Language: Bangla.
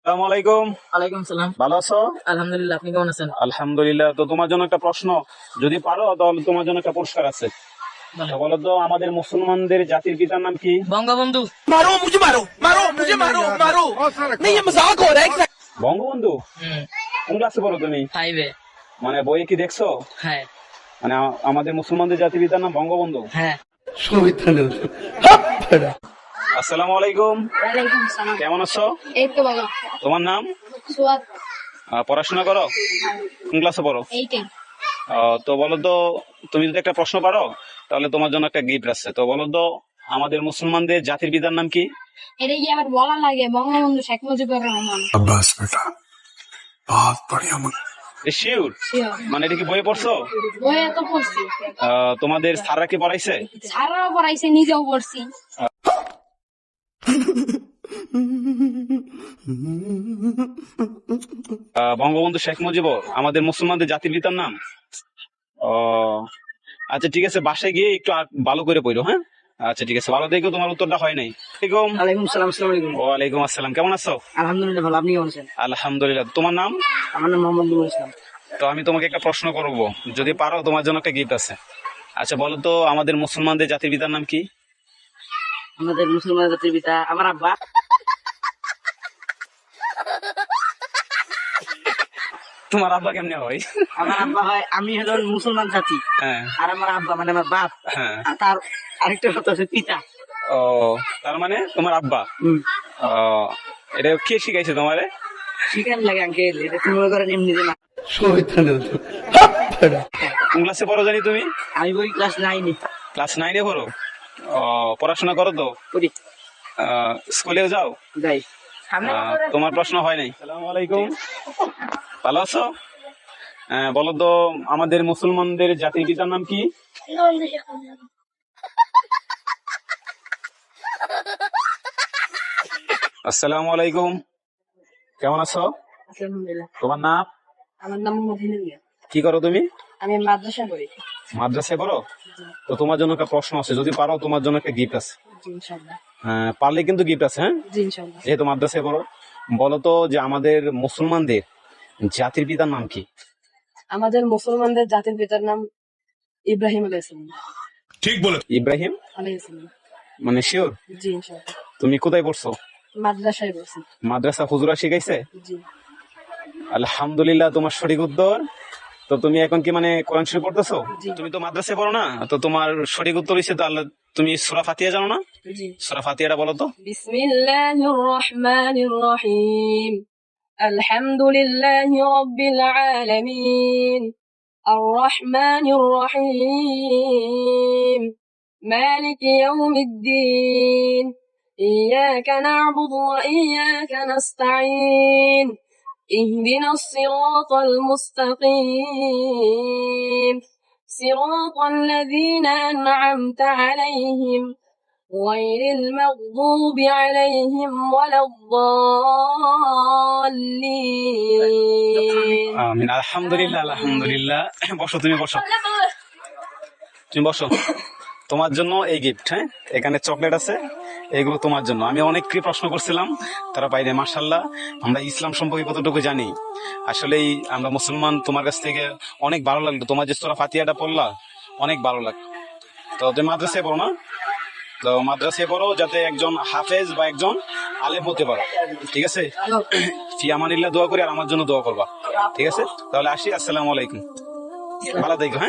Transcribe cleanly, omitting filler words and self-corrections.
আসসালামু আলাইকুম। ওয়ালাইকুম সালাম। ভালো আছো? আলহামদুলিল্লাহ, আপনি কেমন আছেন? আলহামদুলিল্লাহ। তো তোমার জন্য একটা প্রশ্ন, যদি পারো তাহলে তোমার জন্য একটা পুরস্কার আছে। তো বলো তো, আমাদের মুসলমানদের জাতির পিতার নাম কি? বঙ্গবন্ধু। मारो मुझे मारो मारो मुझे मारो मारो नहीं ये मजाक हो रहा है। বঙ্গবন্ধু? কোন ক্লাসে পড়ো তুমি? 5 এ। মানে বইয়ে কি দেখছো? হ্যাঁ মানে আমাদের মুসলমানদের জাতির পিতার নাম বঙ্গবন্ধু। হ্যাঁ। আসসালামু আলাইকুম। ওয়ালাইকুম আসসালাম। কেমন আছো? এই তো ভালো। তোমার নাম? সুয়াদ। পড়াশোনা করো? কোন ক্লাসে পড়ো? 8 এ। তো বলো তো, তুমি যদি একটা প্রশ্ন পারো তাহলে তোমার জন্য একটা গিফট আছে। তো বলো তো, আমাদের মুসলমানদের জাতির পিতার নাম কি? এটা কি আবার বলা লাগে? বঙ্গবন্ধু শেখ মুজিবুর রহমান। बस बेटा बहुत बढ़िया শিওর? Sure. মানে এটা কি বইয়ে পড়ছো? বইয়ে তো পড়ছি, তোমাদের স্যাররা কি পড়াইছে? স্যাররাও পড়াইছে, নিজেও পড়ছি। বঙ্গবন্ধু শেখ মুজিবুর আমাদের মুসলমানদের জাতির পিতার নাম? ও আচ্ছা, ঠিক আছে, বাসায় গিয়ে একটু ভালো করে পড়ো। হ্যাঁ, আচ্ছা ঠিক আছে, ভালো দেখো তোমার উত্তরটা হয় নাই। ওয়ালাইকুম সালাম। আসসালামু আলাইকুম। ওয়ালাইকুম আসসালাম। কেমন আছো? আলহামদুলিল্লাহ ভালো, আপনি কেমন আছেন? আলহামদুলিল্লাহ। তোমার নাম? আমার নাম মোহাম্মদ নুরুল ইসলাম। তো আমি তোমাকে একটা প্রশ্ন করবো, যদি পারো তোমার জন্য একটা গিফট আছে। আচ্ছা বলো তো, আমাদের মুসলমানদের জাতির পিতার নাম কি? আমাদের মুসলমান জাতির পিতা আমার আব্বা। তোমার আব্বা কেমনে হয়? আমার আব্বা হয়, আমি হলো মুসলমান জাতি, হ্যাঁ আর আমার আব্বা মানে আমার বাপ। হ্যাঁ। আর তার আরেকটা কথা আছে পিতা। ও, তার মানে তোমার আব্বা। হুম। ও, এটা কে শিখাইছে তোমারে? শিখান লাগে আঙ্কেল, এটা তুমি মনে করেন এমনি যে না। কোন ক্লাসে পড়ো জানি তুমি? আমি বই ক্লাস 9 এ ক্লাস 9-এ পড়ো? ও, পড়াশোনা করো তো? পড়ি। স্কুলেও যাও? যাই। তোমার প্রশ্ন হয় নাই। আসসালামু আলাইকুম। ভালো আছো? বলো তো, আমাদের মুসলমানদের জাতির পিতার নাম কি? আসসালামু আলাইকুম। কেমন আছো? আলহামদুলিল্লাহ। তোমার নাম? আমার নাম মহিনুল্লাহ। কি করো তুমি? আমি মাদ্রাসা পড়ি। মাদ্রাসায় পড়ো? তো তোমার জন্য একটা প্রশ্ন আছে, যদি পারো তোমার জন্য একটা গিফট আছে। জি ইনশাআল্লাহ। পারলে কিন্তু গিফট আছে। হ্যাঁ, জি ইনশাআল্লাহ। যেহেতু মাদ্রাসায় পড়ো, বলো তো যে আমাদের মুসলমানদের জাতির পিতার নাম কি? আমাদের মুসলমানদের জাতির পিতার নাম ইব্রাহিম আলাইহিস সালাম। ইব্রাহিম? আলাইহিস সালাম। মানে শিওর? জি ইনশাআল্লাহ। তুমি কোথায় পড়ছো? মাদ্রাসায় পড়ছি। মাদ্রাসা হুজুরা শিখাইছে? জি। আলহামদুলিল্লাহ, তোমার সঠিক উত্তর। তো তুমি এখন কি মানে কোরআন শরীফ পড়তেছো? জি। তুমি তো মাদ্রাসায় পড়ো না, তো তোমার সঠিক উত্তর হচ্ছে তো আল্লাহ। তুমি সূরা ফাতিহা জানো না? জি। সূরা ফাতিহাটা বলো তো। বিসমিল্লাহির রহমানির রহিম। আলহামদুলিল্লাহি রাব্বিল আলামিন। আর রহমানির রহিম। মালিক ইয়াউমিদ্দিন। إياك نعبد وإياك نستعين. اهدنا الصراط المستقيم. صراط الذين أنعمت عليهم غير المغضوب عليهم ولا الضالين. আমিন। আলহামদুলিল্লাহ আলহামদুলিল্লাহ। বসো, তুমি বসো, তুমি বসো। তোমার জন্য এই গিফট। হ্যাঁ, এখানে চকলেট আছে, এগুলো তোমার জন্য। আমি অনেককে প্রশ্ন করছিলাম, তারা পাইনি। মাশাআল্লাহ, আমরা ইসলাম সম্পর্কে কতটুকু জানি। আসলেই আমরা মুসলমান। তোমার কাছ থেকে অনেক ভালো লাগলো, তোমার যে সূরা ফাতিহাটা পড়লা অনেক ভালো লাগলো। তো তুমি মাদ্রাসায় পড়ো না? তো মাদ্রাসায় পড়ো যাতে একজন হাফেজ বা একজন আলেম হতে পারো। ঠিক আছে? ফি আমানিল্লাহ দোয়া করি, আর আমার জন্য দোয়া করবা। ঠিক আছে, তাহলে আসি। আসসালামু আলাইকুম। ভালো থেকো। হ্যাঁ।